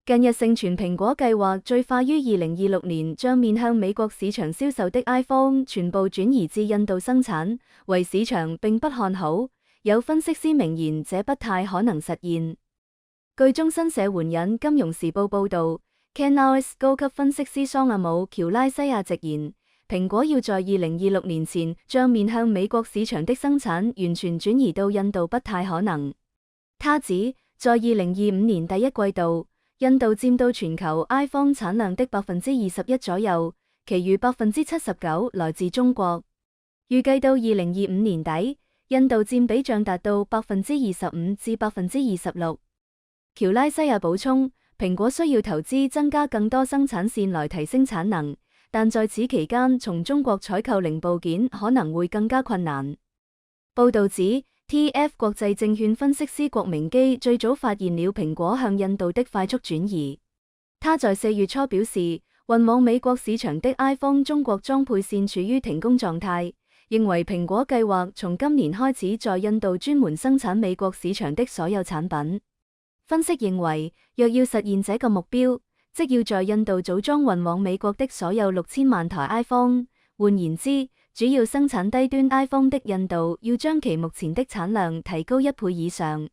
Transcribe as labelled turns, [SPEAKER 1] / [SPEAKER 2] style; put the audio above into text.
[SPEAKER 1] 近日盛傳蘋果計劃最快於2026年將面向美國市場銷售的 iPhone 全部轉移至印度生產，為市場並不看好。有分析師明言這不太可能實現。據中新社援引《金融時報》報道 ，Canalys 高級分析師桑阿姆喬拉西亞直言，蘋果要在2026年前將面向美國市場的生產完全轉移到印度不太可能。他指，在2025年第一季度，印度佔到全球 iPhone 產量的21%左右，其餘79%來自中國。預計到2025年底，印度佔比將達到25%至26%。喬拉西亞補充，蘋果需要投資增加更多生產線來提升產能，但在此期間從中國採購零部件可能會更加困難。報道指，TF 國際證券分析師郭明基最早發現了蘋果向印度的快速轉移。他在4月初表示，運往美國市場的 iPhone 中國裝配線處於停工狀態，認為蘋果計劃從今年開始在印度專門生產美國市場的所有產品。分析認為，若要實現這個目標，即要在印度組裝運往美國的所有6000萬台 iPhone。換言之，主要生產低端 iPhone 的印度要將其目前的產量提高1倍以上。